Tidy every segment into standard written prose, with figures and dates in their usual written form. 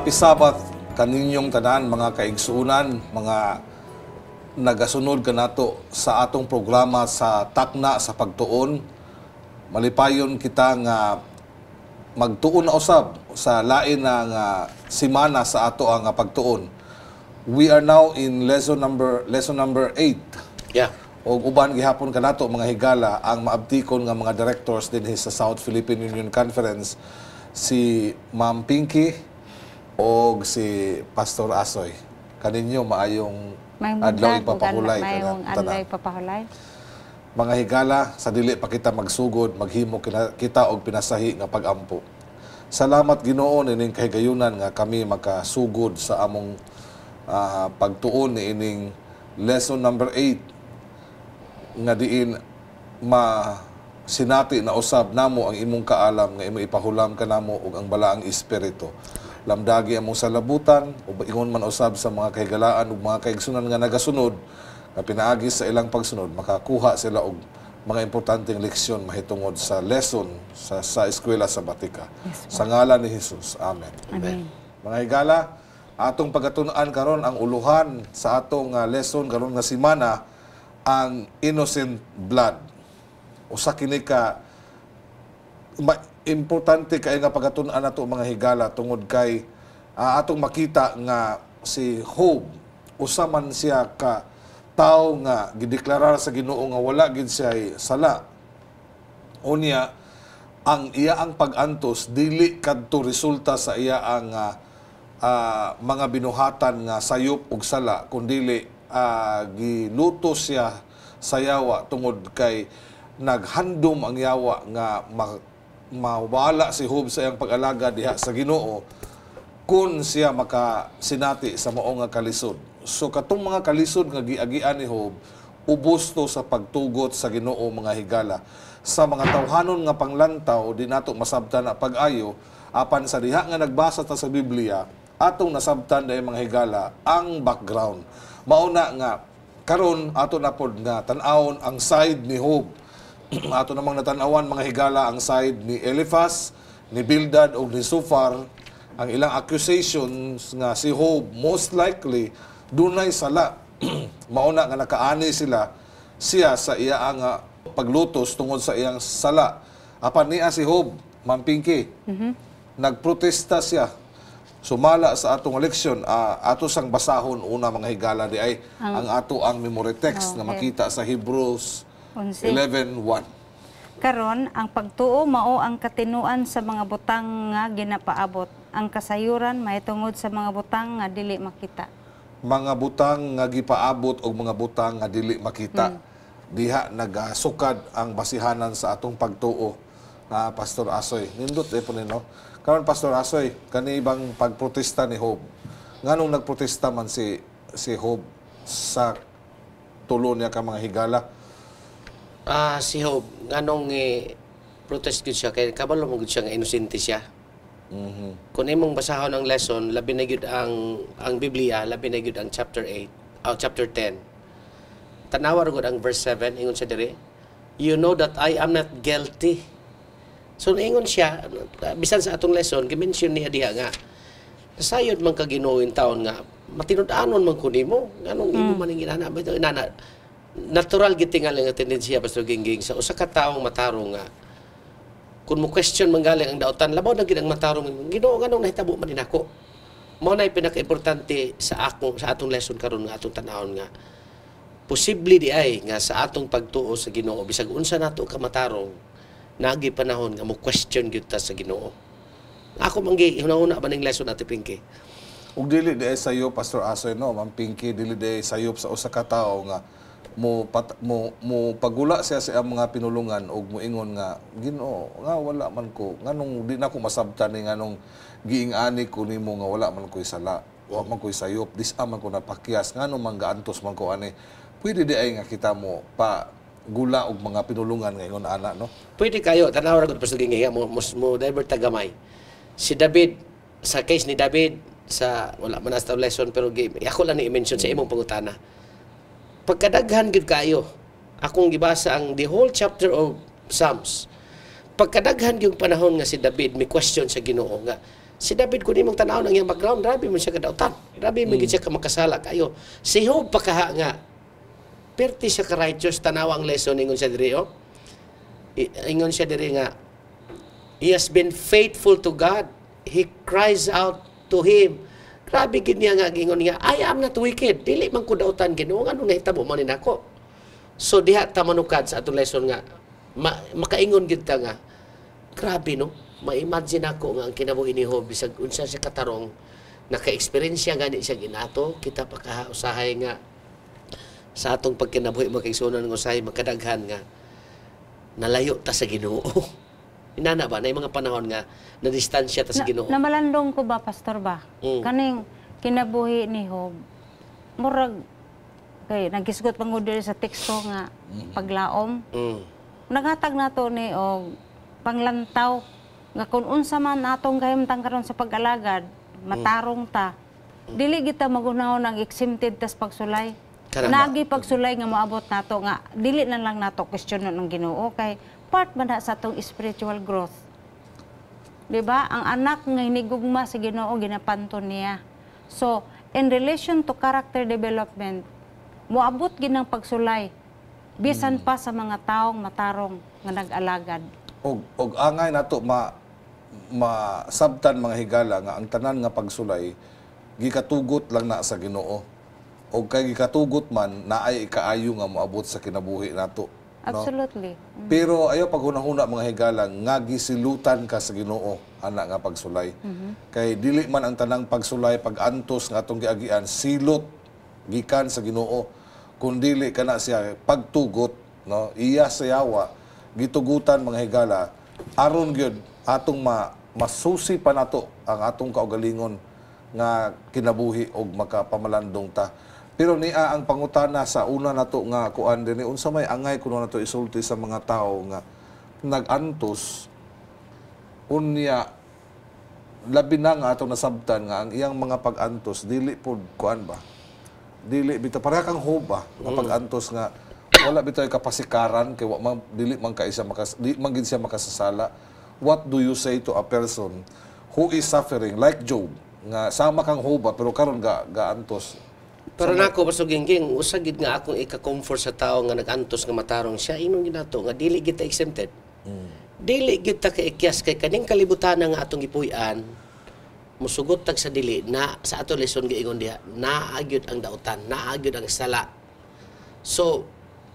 Happy Sabbath kaninyong tanan mga kaigsuunan, mga nagasunod kanato sa atong programa sa Takna sa Pagtuon. Malipayon kita nga magtuon na usab sa lain na nga simana sa ato ang pagtuon. We are now in lesson number 8. Yeah. O uban gihapon kanato mga higala ang maabtikon nga mga directors din sa South Philippine Union Conference, si Ma'am Pinky o si Pastor Asoy. Kaninyo maayong adlaw ipapahulay. Mayong adlaw ipapahulay. Mga higala, sa dili pa kita magsugod, maghimo kita og pinasahi nga pagampo. Salamat Ginoo nining kahigayunan nga kami makasugod sa among pagtuon ni ining lesson number 8 nga diin sinati na usab namo ang imong kaalam nga imo ipahulam kanamo og ang balaang espiritu. Lamdagi among salabutan o ingon man usab sa mga kahigalaan ug mga kaigsunan nga nagasunod nga pinaagi sa ilang pagsunod, makakuha sila og mga importanteng leksyon mahitungod sa lesson sa eskwela sa Batika. Yes, sa ngalan ni Jesus. Amen. Amen. Mga higala, atong pagatunan karon ang uluhan sa atong lesson karon nga semana, ang innocent blood. Usa kini ka importante kay nga pagatunan nato mga higala tungod kay atong makita nga si Job usa man siya ka tawo nga gideklarar sa Ginoo nga wala gid siya sala. Unya ang iya ang pag-antos dili kadto resulta sa iya ang mga binuhatan nga sayop ug sala kundi giluto siya sa yawa tungod kay naghandom ang yawa nga mawala si Job sa iyang pag-alaga diha sa Ginoo kung siya makasinati sa mao nga kalisod. So katong mga kalisod nga giagian ni Job, ubos to sa pagtugot sa Ginoo mga higala. Sa mga tawhanon nga panglantaw di nato masabtan na pag-ayo apan sa diha nga nagbasa ta sa Biblia, atong nasabtan dai mga higala ang background. Mauna nga karon ato na pod nga tan-awon ang side ni Job. Ato namang natanawan mga higala ang side ni Eliphaz, ni Bildad o ni Zophar. Ang ilang accusations nga si Job most likely dunay sala. Mauna nga nakaani siya sa iya ang paglutos tungod sa iyang sala. Apan niya si Job, Ma'am Pinky, nagprotesta siya. Sumala sa atong eleksyon, ato sang basahon una mga higala di ay ang ato ang memory text na makita sa Hebrews 11:1. Karon ang pagtuo mao ang katinuan sa mga butang nga ginapaabot. Ang kasayuran mahitungod sa mga butang nga dili makita. Mga butang nga gipaabot o mga butang nga dili makita. Diha nagasukad ang basihanan sa atong pagtuo na Pastor Asoy. Nindot po nino. Karon Pastor Asoy, kani bang pagprotesta ni Job. Nganong nagprotesta man si Job sa tulo niya ka mga higala? Si Job, nganong protest gud siya kay kabalo mo gud siya nga inosente siya. Kung imong basahon ang lesson, labi na gyud ang Biblia, labi na gyud ang chapter 10. Tanawa gud ang verse 7 ingon siya diri, you know that I am not guilty. So ingon siya bisan sa atong lesson, gi-mention niya diha nga sayod man ka Ginoo in taon nga matinud-anon man kun nimo, nganong imo man ginana ba inana. Natural gitingal nga tendensya Pastor Gingging sa usa ka taong matarong nga kung mo question manggaling ang daotan labaw na gid ang matarong Ginoo nganong nahitabo man din ako. Mao nay pinaka-importante sa atong lesson karon nga atong tan-awon nga posible di ay nga sa atong pagtuo sa Ginoo bisag unsa nato ka matarong nagi panahon nga mo question gyud ta sa Ginoo. Ako manggi una-una ba ning lesson nato Pinky. Ug dili di sayo Pastor Asoy no, Ma'am Pinky, dili di sayop sa usa ka tawo nga mo pagula siya sa mga pinulungan og moingon nga Ginoo nga wala man ko nganong di na ko masabtan ni nganong giing-ani ko nimo nga wala man ko'y sala wa man ko'y sayop dis-aman ko napakyas nganong manggaantos man ko ani. Pwede di ay nga kita mo pa gula og mga pinulungan ngayon ana no. Pwede kayo tanaw ra gud Pastor Gingging mo divert tagamay. Si David sa case ni David sa wala man sa lesson pero ako lang ni i-mention sa imong pangutana. Pagkadaghan gid kayo akong gibasa ang the whole chapter of Psalms. Pagkadaghan yung panahon nga si David may question sa Ginoo nga Si David kung imong tanaw ng iyang background, grabe mo siya kadautan. Grabe mo siya ka makasala kayo. Si Job pakaha nga, perti siya ka-righteous, tanaw ang lesson, ingon siya diri, ingon siya diri nga, he has been faithful to God. He cries out to Him. Grabe gid niya nga, gingon niya, I am not wicked. Dili man ko dautan, Ginoo, ano nahitabo man nako. So diha ta manukad sa atong lesson nga, makaingon gid ta nga, grabe no, ma-imagine ako nga ang kinabuhi ni Job, bisag unsa siya katarong, naka-experience siya gani siya ginato, kita pa kausahay nga, sa atong pagkinabuhi makigsunan ng usahay, makadaghan nga, nalayo ta sa Ginoo. Inana ba, na mga panahon nga, na distansya ta sa Ginoo. Namalandong ko ba, Pastor ba? Kaning kinabuhi ni Job, murag, kay nagisgot pangud diri sa teksto nga paglaom. Naghatag nato ni og panglantaw nga kung unsa man atong kahimtang karon sa pag-alagad, matarong ta. Dili kita magunahon ang exempted tas pagsulay. Nagi pagsulay nga moabot nato nga dili na lang nato questionon ng Ginoo kay part man sa atong spiritual growth. Di ba? Ang anak nga hinigugma sa Ginoo ginapanton niya. So, in relation to character development, moabot ginang pagsulay bisan pa sa mga taong matarong nga nag-alagad. Og angay nato masabtan mga higala nga ang tanan nga pagsulay gikatugot lang na sa Ginoo. Og kay gikatugot man naay ikaayo nga moabot sa kinabuhi nato. No? Absolutely. Pero ayo paghunahuna mga higala nga gisilutan ka sa Ginoo ana nga pagsulay. Kay dili man ang tanang pagsulay pag-antos nga atong giagian silot gikan sa Ginoo kun dili kana siya pagtugot, no, iya sayawa gitugutan mga higala aron gyud atong masusi pa nato ang atong kaugalingon nga kinabuhi og makapamalandong ta. Pero niya ang pangutana sa una nato nga kuan dinhi unsa may angay kuno nato isulti sa mga tawo nga nag-antos unya labi na nga atong nasabtan nga ang iyang mga pag-antos dili pod kuan ba, dili bitaw pareha kang Job ba nga pag-antos nga wala bitaw kapasikaran kay dili man ka isa di man gid siya makasasala. What do you say to a person who is suffering like Job nga sama kang Job ba, pero karon ga-antos? Pero nako Pastor Gingging, usagid nga akong ika-comfort sa tao nga nag-antos nga matarong siya, inong ginato nga dili kita exempted. Dili kita kaikyas kay kaning kalibutan nga atong gipuy-an, musugot tag sa dili na sa ato lesson giingon diha, naagyud ang dautan, naagyud ang sala. So,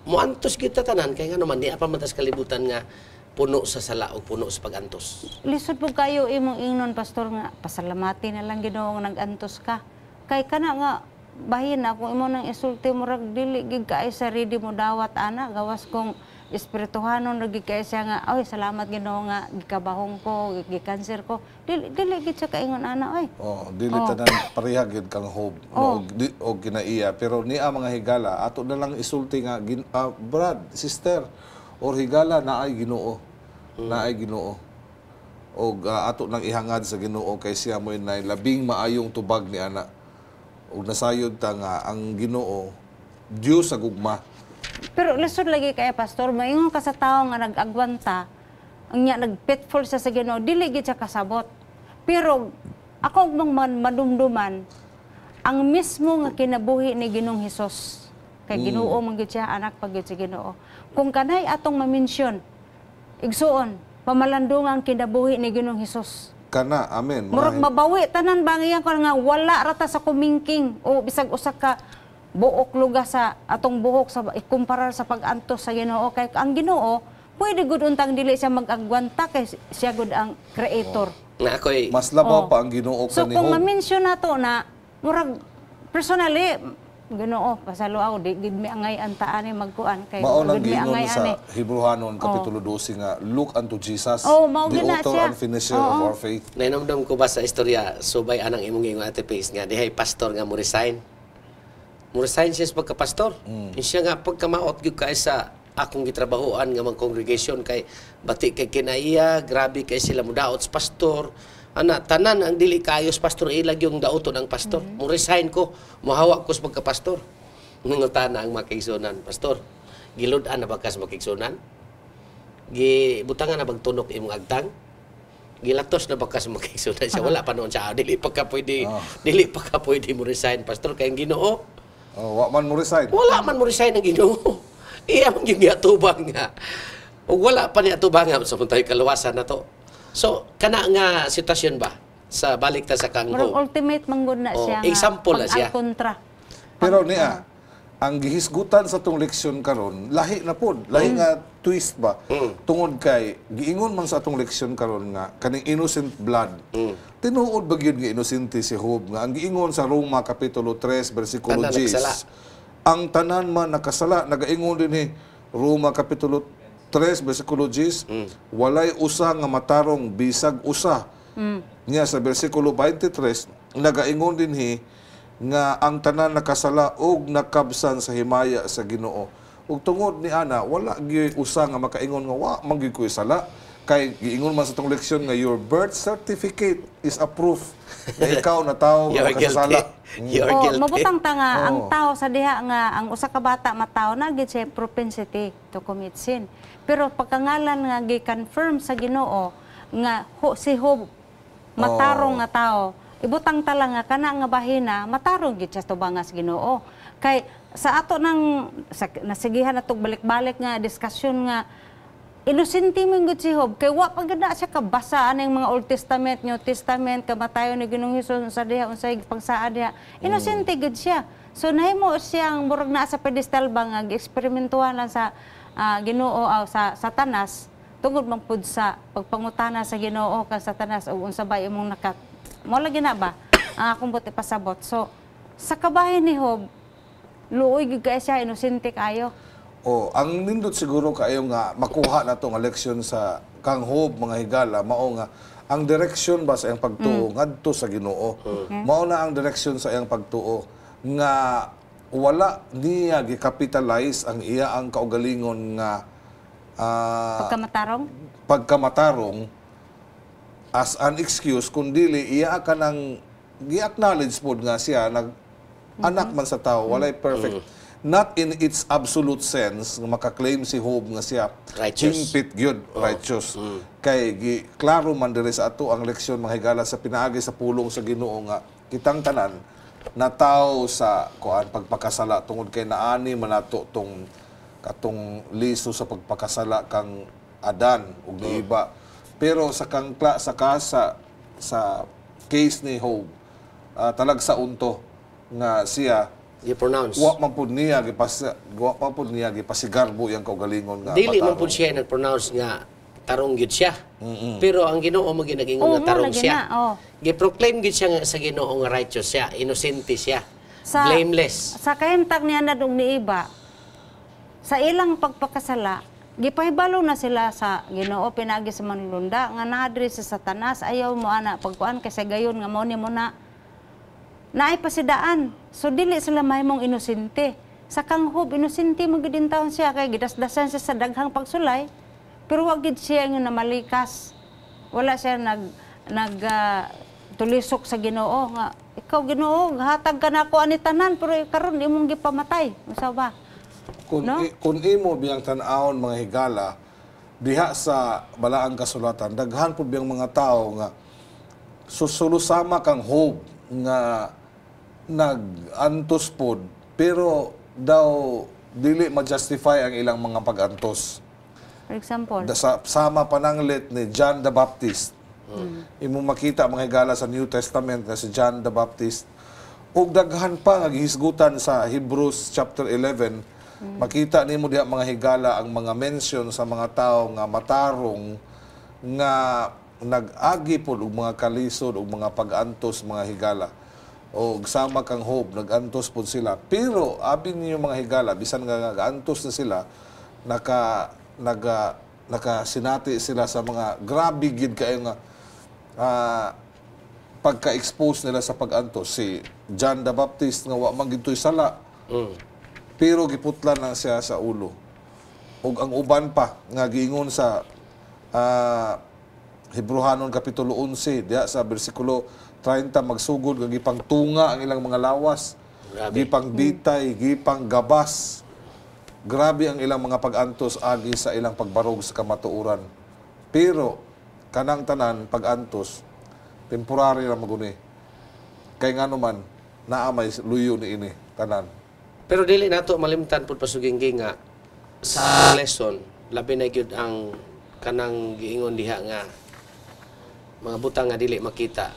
muantos kita tanan kay ngano man di pa matas kalibutan nga puno sa sala o puno sa pag-antos. Lisod po kayo imong ingnon, Pastor, nga pasalamati na lang Ginoo nga nag-antos ka. Kay kana nga bahin na kung imo nang isulti mo rag dili gid kaay sa ready mo dawat ana gawas kong espirituhanon rag kaay siya nga oy salamat Ginoo nga gikabahong ko gikanser ko dili gid siya kaingon ana oy dili tanan pareha gid kang Job og kinaiya, pero niya mga higala ato na lang isulti nga brad sister or higala naay Ginoo naay Ginoo og ato nang ihangad sa Ginoo kay siya mo nay labing maayong tubag ni ana. Og nasayod ta nga ang Ginoo Dios sa gugma. Pero lisod lagi kay Pastor, maingon ka sa tawo nga nag-agwanta, ang nya nagpitful siya sa Ginoo, dili gid siya kasabot. Pero ako mang madumduman ang mismo nga kinabuhi ni Ginoong Hesus. Kay Ginoo man gid siya, anak pa gid sa Ginoo. Kung kanay atong ma-mention, igsuon, pamalandong ang kinabuhi ni Ginoong Hesus. Kana, amen. Murag mabawi tanan ba nga nga wala rata sa kumingking o bisag usa ka buok luga sa atong buhok sa ikumpara sa pag-antos sa Ginoo kay ang Ginoo pwede gud untang dili siya mag-agwanta kay siya gud ang creator. Na ako'y mas labaw pa ang Ginoo so kani kung Job. ma-mention nato na murag personally Ginoo pasaluaw di gid mi angay antaan ni magkuan kay gud mi angay sa Hebrehanon kapitulo 12 nga look unto Jesus, the author and finisher of our faith. Nainomdom ko ba sa istorya subay anang imong ingon Ate Pace nga dihay pastor nga mo resign. Mo resign siya sa pagka-pastor. Siya nga pagkamaot gyud kay sa akong gitrabahoan nga mga congregation kay bati kay kinaiya, grabe kay sila mudaot sa pastor. Ana, tanan ang dili kayos pastor ilag yung dauton ang pastor. Mo resign ko, mohawak ko sa pagka-pastor. Nangutana ang makigsunan, pastor. Gilud-an na ba ka sa makigsunan? Gibutangan na bang tunok imong agtang? gilatos na bakas makigsud siya wala pa noon siya dili pa ka pwede mo resign pastor kay ang Ginoo wa man mo resign. wala man mo resign ang Ginoo iya man yung giatubang nga ug wala pa niya tubang nga sa puntay kaluwasan na to so kana nga sitwasyon ba sa balik ta sa kang Murag Hope ultimate manggod na siya nga example na siya. pag-alkontra. Pero niya, ang gihisgutan sa tong leksyon karon, lahi na pod, lahi nga twist ba. Tungod kay giingon man sa atong leksyon karon nga kaning innocent blood. Tinuod ba gyud nga inosente si Job nga ang giingon sa Roma kapitulo 3 bersikulo Tanan 10. nakasala. Ang tanan man nakasala, nagaingon din ni Roma kapitulo 3 bersikulo 10, walay usa nga matarong bisag usa. Niya sa bersikulo 23 nagaingon din nga ang tanan nakasala og nakabsan sa himaya sa Ginoo. Ug tungod ni ana wala gyud usa nga makaingon nga wa man gyud ko sala kay giingon man sa tong leksyon nga your birth certificate is a proof na ikaw na tawo nga makasala. You're guilty. Mabutang ta nga ang tao sa diha nga ang usa ka bata mataw na gid siya propensity to commit sin. Pero pagkangalan nga gi-confirm sa Ginoo nga si Job matarong nga tao, ibutang tala nga kana nga bahina matarong gid siya tubangas Ginoo. Kay sa ato nang nasigihan natog balik-balik nga diskusyon nga inosente man gud si Job kay wa pa gid na siya kabasa aning mga Old Testament, New Testament, kamatayon ni Ginoong Hesus sa diha unsay pagsaa diha. Inosente gud siya. So nahimo siyang murag naa sa pedestal ba nga gi-eksperimentuhan lang sa Ginoo o sa Satanas tungod man pud sa pagpangutana sa Ginoo kang Satanas o unsa ba imong mo lagi na ba ang akong buti pasabot. So sa kabahin ni Job luoy gid kay siya inosente kayo. Ang nindot siguro kayo nga makuha na tong leksyon sa kang Job mga higala mao nga ang direksyon ba sa iyang pagtuo ngadto sa Ginoo. Mao na ang direksyon sa iyang pagtuo nga wala niya gi-capitalize ang iya ang kaugalingon nga pagkamatarong as an excuse kundili iya ka nang gi-acknowledge pod nga siya anak man sa tao walay perfect not in its absolute sense nga makaklaim si Job nga siya hingpit gyud righteous kay klaro man diri sa ato ang leksyon mga higala sa pinaagi sa pulong sa Ginoo nga kitang tanan na tao sa kuan pagpakasala tungod kay naani man nato tong katong listo sa pagpakasala kang Adan ug ni iba. Pero sa sa case ni Job talag sa unto nga siya i-pronounce wa man pud niya gipasigarbo yang kaugalingon nga dili man pud siya nag-pronounce nga tarong gid siya. Pero ang Ginoo mo ginagingon nga tarong siya. Gi-proclaim gid siya nga sa Ginoo nga righteous siya, inosente siya, blameless. Sa kahimtang niya na dong ni iba sa ilang pagpakasala, gipahibalo na sila sa Ginoo pinagi sa manlunda nga naadri sa Satanas ayaw mo ana pagkuan kay sa gayon nga mao ni mo na naay pasidaan. So dili sila mahimong inosente. Sa kang Job inosente mo gid taon siya kay gidasdasan siya sa daghang pagsulay pero wa gid siya nga namalikas. Wala siya tulisok sa Ginoo nga ikaw Ginoo hatag ka nako ani tanan pero karon imong gipamatay. Unsa ba? Kung imo biyang tan-awon mga higala diha sa balaang kasulatan daghan pud biyang mga tao nga susulusama kang Job nga nag-antos pod pero daw dili ma-justify ang ilang mga pag-antos. For example, sama pananglit ni John the Baptist. Imo makita mga higala sa New Testament na si John the Baptist ug daghan pa nga gihisgutan sa Hebrews chapter 11. Makita nimo diha mga higala ang mga mention sa mga tao nga matarong nga nag-agi pod og mga kalisod og mga pag-antos mga higala. O sama kang Job nag-antos pod sila. Pero abi niyo mga higala bisan nga nag-antos na sila nakasinati sila sa mga grabe gid kayo nga pagka-expose nila sa pag-antos. Si John the Baptist nga wa man gid sala. Pero giputlan na siya sa ulo. Ug ang uban pa nga giingon sa Hebrehanon kapitulo 11 diha sa bersikulo 30 magsugod nga gipangtunga ang ilang mga lawas, gipang bitay, gipang gabas. Grabe ang ilang mga pag-antos agi sa ilang pagbarog sa kamatuoran. Pero kanang tanan pag-antos temporary ra maguni. Kay ngano man naa may luyo ni ini tanan. Pero dili nato malimtan pud pasuginggi nga sa lesson labi na gyud ang kanang giingon diha nga mga butang nga dili makita,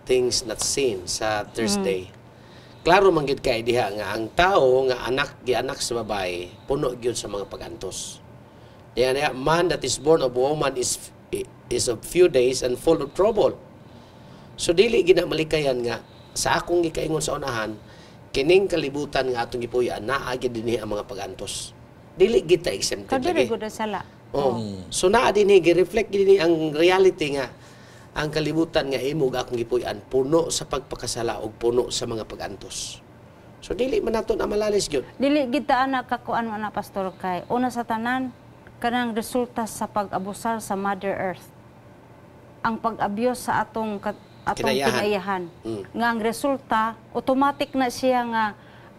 things not seen sa Thursday. Klaro man gyud kay diha nga ang tao nga gianak sa babae puno gyud sa mga pag-antos. Diha man that is born of woman is of few days and full of trouble. So dili gina malikayan nga sa akong gikaingon sa unahan kining kalibutan nga atong gipuy-an naa gyud dinhi ang mga pag-antos. Dili kita exempted Kadiri lagi. gud sala. Oh. So naa dinhi gi-reflect dinhi ang reality nga ang kalibutan nga imo akong gipuy-an puno sa pagpakasala ug puno sa mga pag-antos. So dili man nato na malalis gyud. Dili kita ana kakuan man na pastor kay una sa tanan kanang resulta sa pag-abusar sa Mother Earth. Ang pag-abuse sa atong kinayahan. Nga ang resulta automatic na siya nga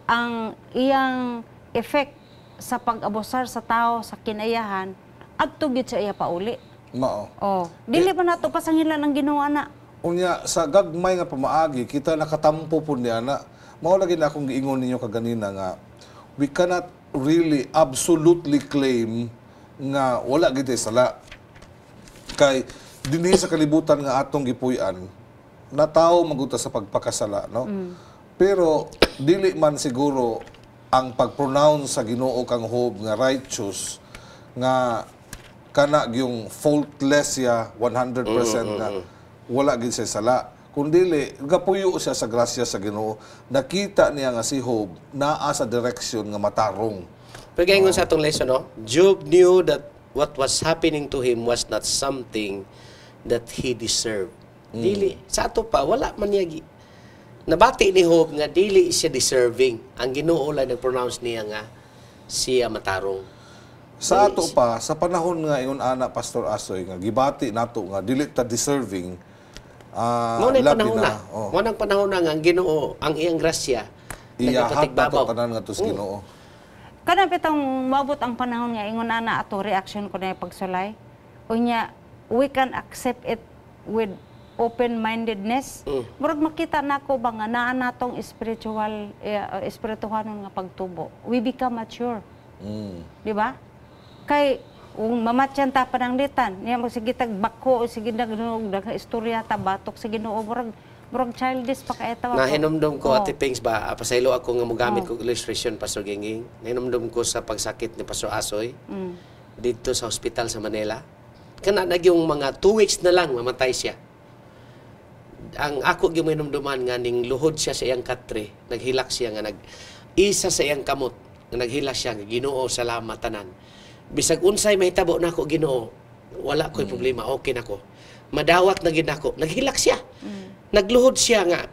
ang iyang effect sa pag-abusar sa tao sa kinayahan adto gyud sa iya pauli. Mao. Oh, dili pa nato pasangilan ang Ginoo ana. Unya sa gagmay nga pamaagi kita nakatampo pud ni ana. Mao lagi na akong giingon ninyo kaganina nga we cannot really absolutely claim nga wala gid sala. Kay dinhi sa kalibutan nga atong gipuy-an na tao maguta sa pagpakasala, no? Pero dili man siguro ang pag-pronounce sa Ginoo kang Job nga righteous nga kana yung faultless ya 100% nga wala gid siya sala. Kundili gapuyo siya sa grasya sa Ginoo. Nakita niya nga si Job naa sa direksyon nga matarong. Pero gayon sa atong lesson, no? Job knew that what was happening to him was not something that he deserved. Dili sa ato pa wala man niya nabati ni Job nga dili siya deserving. Ang Ginoo lang nag-pronounce niya nga siya matarong. Sa ato pa, sa panahon nga ingon ana Pastor Asoy nga gibati nato nga dili ta deserving. Mo na labi panahon na. Mo nang panahon na nga ang Ginoo ang iyang grasya iyahat nato tanan nga tus Ginoo. Kana bitang mabot ang panahon nga ingon ana ato reaction ko na pagsulay. Unya we can accept it with open-mindedness. Murag makita nako ba nga naa natong espirituhanon nga pagtubo. We become mature. Di ba? Kay mamatyan ta pananglitan niya mo sige tag bako sige nagnog istorya ta batok sa Ginoo murag childish pa kay tawa. Nahinumdum ko Ate Pings ba pasaylo ako nga mogamit ko illustration Pastor Ginging. Nahinumdum ko sa pagsakit ni Pastor Asoy dito sa hospital sa Manila. Kana nagyong mga 2 weeks na lang mamatay siya. Ang ako gyud hinumduman nga ning luhod siya sa iyang katre, naghilak siya nga isa sa iyang kamot nga naghilak siya nga Ginoo salamat tanan. Bisag unsay mahitabo nako Ginoo, wala ko'y problema, okay nako. Madawat na gid nako, naghilak siya. Nagluhod siya nga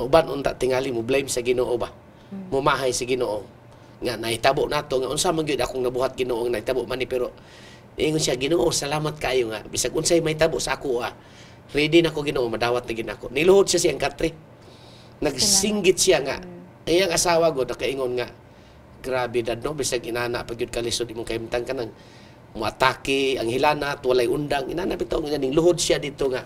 uban unta tingali mo blame sa Ginoo ba. Mumahay sa Ginoo. Nga nahitabo nato nga unsa man gyud akong nabuhat Ginoo nga nahitabo man ni pero ingon siya Ginoo salamat kayo nga bisag unsay mahitabo sa ako ready nako Ginoo madawat na gid nako. Niluhod siya siyang katre. Nagsinggit siya nga iyang asawa gud nakaingon nga grabe dad no bisag inana pag yun kalisod imong kahimtang ka nang muatake ang hilanat walay undang inana bitaw nga ning luhod siya dito nga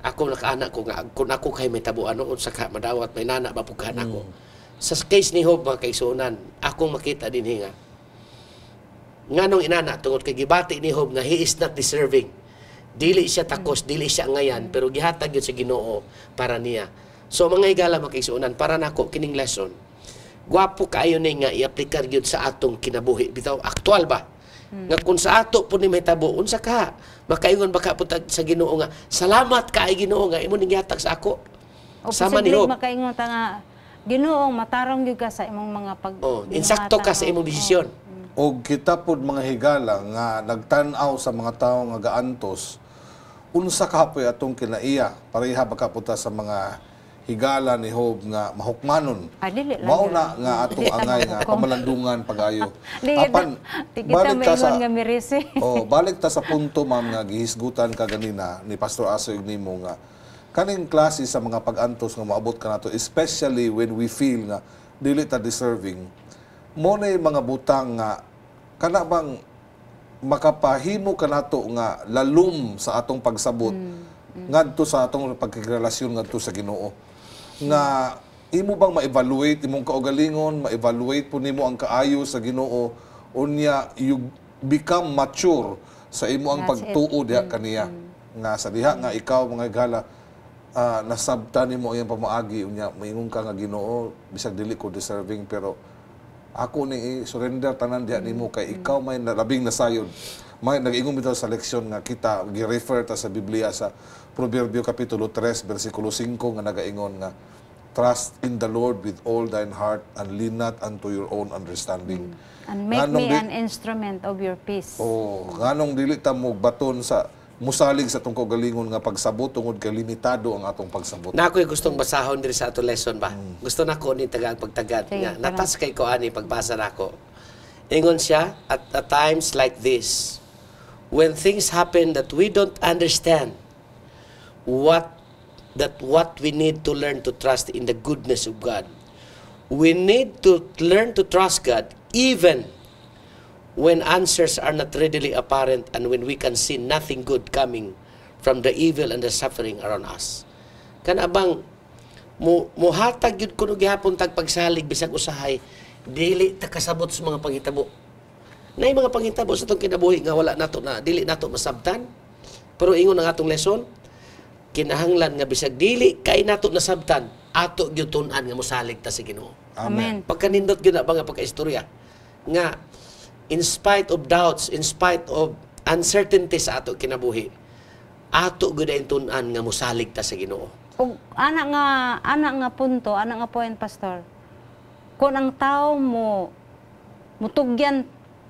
ako nakaanak ko nga kun ako kay may tabuan no unsa ka madawat may nana ba pughan ako sa case ni Job mga kaisunan akong makita dinhi nga nganong inana tungod kay gibati ni Job nga he is not deserving dili siya takos dili siya ngayan pero gihatag gyud sa Ginoo para niya so mga higala mga kaisunan para nako kining lesson gwapo kaayo ni nga i-aplikar gyud sa atong kinabuhi bitaw aktual ba nga kun sa ato pud ni mahitabo unsa ka makaingon baka putag sa Ginoo nga salamat kaay Ginoo nga imo ning gihatag sa ako sama ni Job makaingon ta nga Ginoo matarong gyud ka sa imong mga insakto ka sa imong desisyon og kita pud mga higala nga nagtan-aw sa mga tawo nga gaantos unsa kapoy atong kinaiya pareha baka puta sa mga higala ni Job nga mahukmanon. Mao na nga atong angay nga pamalandungan pag-ayo. Apan balik ta sa balik ta sa punto ma'am nga gihisgutan ka ganina ni Pastor Asoy nimo nga kaning klase sa mga pag-antos nga maabot ka nato especially when we feel nga dili ta deserving. Mo na mga butang nga kana bang makapahimo ka nato nga lalum sa atong pagsabot ngadto sa atong pagkirelasyon ngadto sa Ginoo. Nga imo bang ma-evaluate imong kaugalingon, ma-evaluate po nimo ang kaayo sa Ginoo unya you become mature sa imo ang pagtuo diha kaniya. Nga sa diha nga ikaw mga higala nasabtan nimo iyang pamaagi unya moingon ka nga Ginoo bisag dili ko deserving pero ako ni surrender tanan diha nimo kay ikaw may labing nasayod. May nag-ingon bitaw sa leksyon nga kita gi-refer ta sa Biblia sa Proverbio kapitulo 3 bersikulo 5 nga nagaingon nga trust in the Lord with all thine heart and lean not unto your own understanding. And make me an instrument of your peace. Oh, nganong dili ta mo baton sa musalig sa atong kaugalingon nga pagsabot tungod kay limitado ang atong pagsabot. Na ako'y gustong basahon diri sa ato lesson ba. Gusto na ko ni tagang pagtagad nga natas kay ko ani pagbasa nako. Ingon siya at times like this when things happen that we don't understand what we need to learn to trust in the goodness of God. We need to learn to trust God even when answers are not readily apparent and when we can see nothing good coming from the evil and the suffering around us. Kana bang muhatag yun kuno gihapon tag pagsalig bisag usahay dili ta kasabot sa mga panghitabo. Nay mga panghitabo sa atong kinabuhi nga wala nato na dili nato masabtan. Pero ingon ang atong lesson, kinahanglan nga bisag dili kay nato nasabtan, ato gyud tun-an nga mosalig ta sa Ginoo. Amen. Pagkanindot gyud na ba nga pagkaistorya nga in spite of doubts, in spite of uncertainty sa ato kinabuhi, ato gyud ang tun-an nga mosalig ta sa Ginoo. Ug ana nga punto, ana nga point pastor. Kung ang tao mutugyan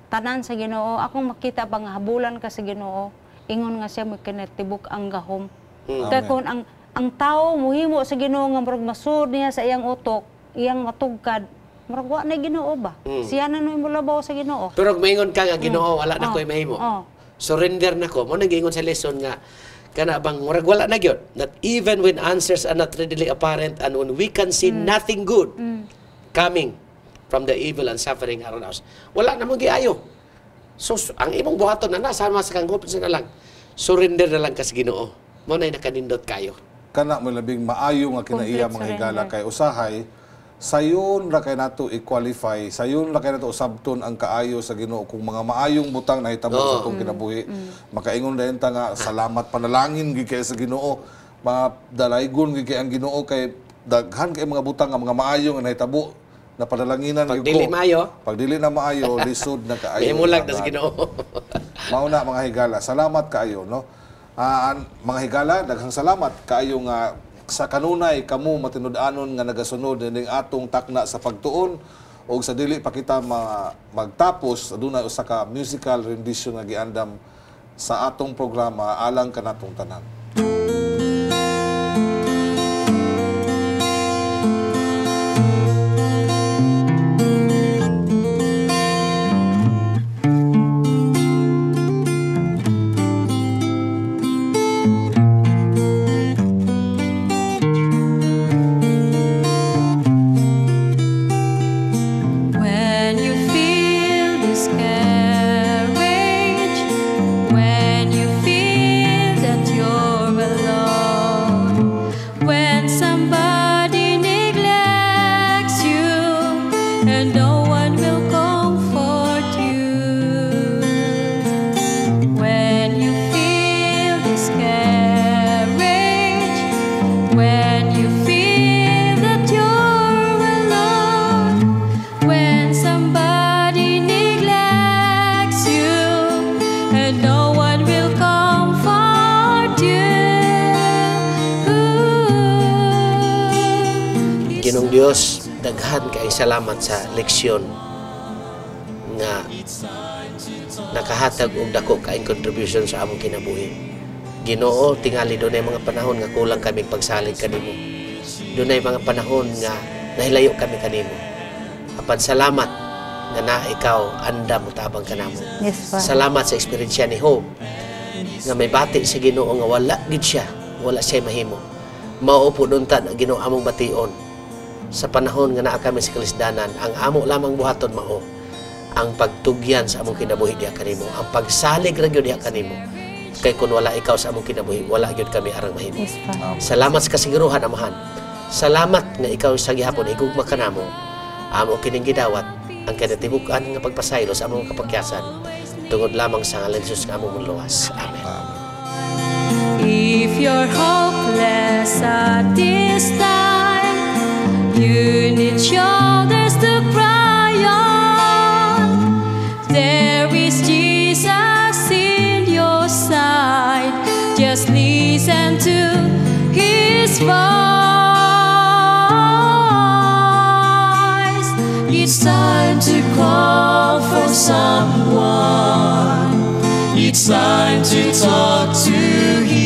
tanan sa Ginoo, akong makita ba nga habulan ka sa Ginoo, ingon nga siya mo kinatibuk ang gahom. Kaya kung ang tao muhimo sa Ginoo nga murag masud niya sa iyang utok, iyang matugkad, murag wa na Ginoo ba? Siya na no imulabaw sa Ginoo. Pero kung maingon ka nga Ginoo, wala na ko'y mahimo. Surrender na ko. Mo nag-ingon sa lesson nga kana bang murag wala na gyud that even when answers are not readily apparent and when we can see nothing good coming from the evil and suffering around us, wala na mo giayo. So ang imong buhaton na sama sa kanggup sa lang surrender na lang ka sa Ginoo. Mo nay nakanindot kayo. Kana mo labing maayo nga kinaiya mga higala kay usahay sayon ra kay nato i-qualify, sayon ra kay nato usabton ang kaayo sa Ginoo kung mga maayong butang nahitabo sa atong kinabuhi. Makaingon dayon ta nga salamat panalangin gid kay sa Ginoo. Mga dalaygon gid kay ang Ginoo kay daghan kay mga butang nga mga maayo nga nahitabo na padalanginan Pag dili maayo, pag dili na maayo lisod na kaayo. imulag na sa Ginoo. Mao na mga higala, salamat kaayo no. Mga higala, daghang salamat kaayo nga sa kanunay kamo matinud-anon nga nagasunod ning atong takna sa pagtuon o sa dili pa kita magtapos aduna usa ka musical rendition nga giandam sa atong programa alang kanatong tanan. Ginong Dios, daghan kay salamat sa leksyon nga nakahatag og dako kaayong contribution sa among kinabuhi. Ginoo, tingali dunay mga panahon nga kulang kami pagsalig kanimo. Dunay mga panahon nga nahilayo kami kanimo. Apan salamat nga na ikaw andam utabang kanamo. Yes, Father. Salamat sa eksperyensya ni Hope nga may bati sa Ginoo nga wala gid siya, wala siya mahimo. Maupo dunta na Ginoo among bation. Sa panahon nga naa kami sa kalisdanan, ang amo lamang buhaton mao ang pagtugyan sa among kinabuhi diha kanimo, ang pagsalig ra gyud diha kanimo. Kay kun wala ikaw sa among kinabuhi, wala gyud kami arang mahimo. Yes, pa. Salamat sa kasiguruhan, Amahan. Salamat nga ikaw sa gihapon igugma kanamo. Amo kining gidawat ang kinatibuk-an nga pagpasaylo sa among kapakyasan. Tungod lamang sa ngalan ni Jesus nga among luwas. Amen. If you're hopeless at this time, you need shoulders to cry on. There is Jesus in your side. Just listen to His voice. It's time to call for someone. It's time to talk to Him.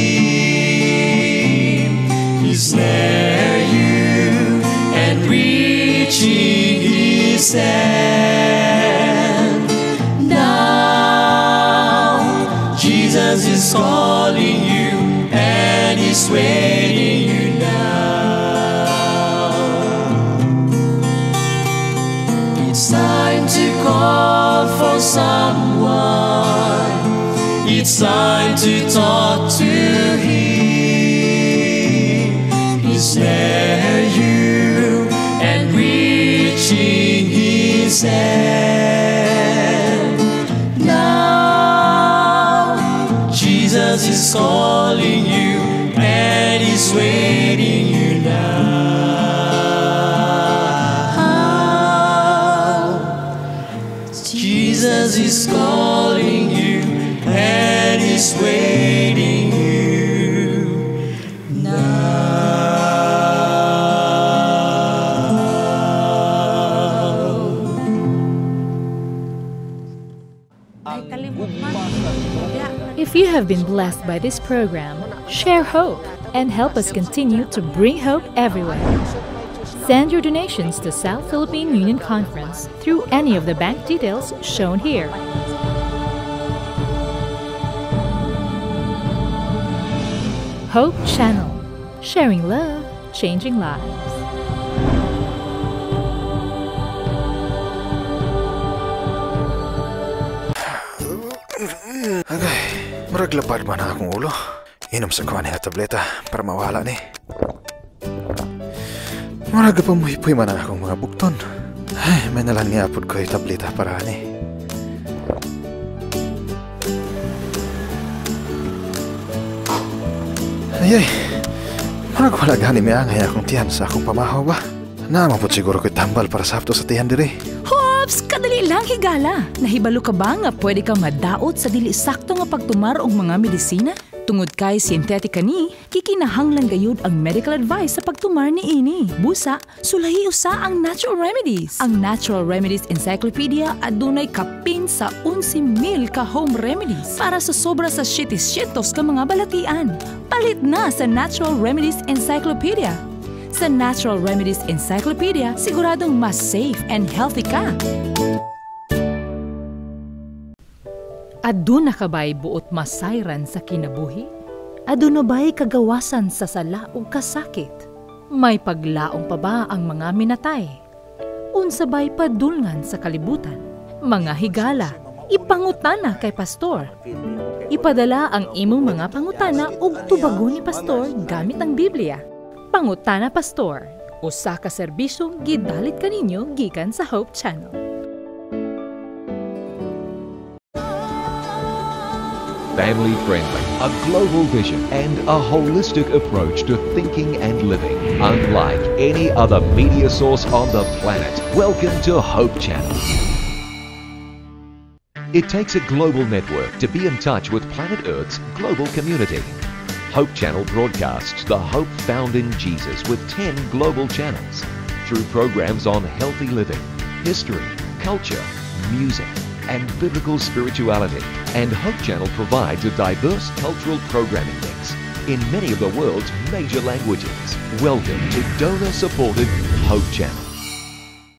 He's near you and reaching His hand. Now, Jesus is calling you and He's waiting you now. It's time to call for someone. It's time to talk to Him. He's near you and reaching His hand. Now, Jesus is calling you and He's waiting you now. Jesus is calling you and He's waiting you now. Ay, kalimot man. If you have been blessed by this program, share hope and help us continue to bring hope everywhere. Send your donations to South Philippine Union Conference through any of the bank details shown here. Hope Channel, sharing love, changing lives. Agay, maraglapad man ang akong ulo. Inom sa kuha niya tableta para mawala ni. Maraga pa muhipoy man ang akong mga bukton. Ay, may nalang niapod ko yung tableta para ni. Ayay, marag wala gani may angay akong tiyan sa akong pamahaw ba? Naamapot siguro ko'y tambal para sa hapto sa tiyan diri. Hops! Kadali lang higala. Nahibalo ka ba nga pwede kang madaot sa dili sakto nga pagtumar og mga medisina? Tungod kay sintetika ni, kikinahanglan gayud ang medical advice sa pagtumar ni ini. Busa, sulahi usa ang Natural Remedies. Ang Natural Remedies Encyclopedia adunay kapin sa 11,000 ka home remedies para sa sobra sa 700 ka mga balatian. Palit na sa Natural Remedies Encyclopedia. Sa Natural Remedies Encyclopedia, siguradong mas safe and healthy ka. Aduna ka ba'y buot masayran sa kinabuhi? Aduna ba'y kagawasan sa sala o kasakit? May paglaong pa ba ang mga minatay? Unsa ba'y padulngan sa kalibutan? Mga higala, ipangutana kay pastor. Ipadala ang imong mga pangutana ug tubagon ni pastor gamit ang Biblia. Pangutana Pastor, usa ka serbisyong gidalit kaninyo gikan sa Hope Channel. Family friendly, a global vision, and a holistic approach to thinking and living. Unlike any other media source on the planet, welcome to Hope Channel. It takes a global network to be in touch with planet Earth's global community. Hope Channel broadcasts the hope found in Jesus with 10 global channels through programs on healthy living, history, culture, music, and biblical spirituality. And Hope Channel provides a diverse cultural programming mix in many of the world's major languages. Welcome to donor-supported Hope Channel.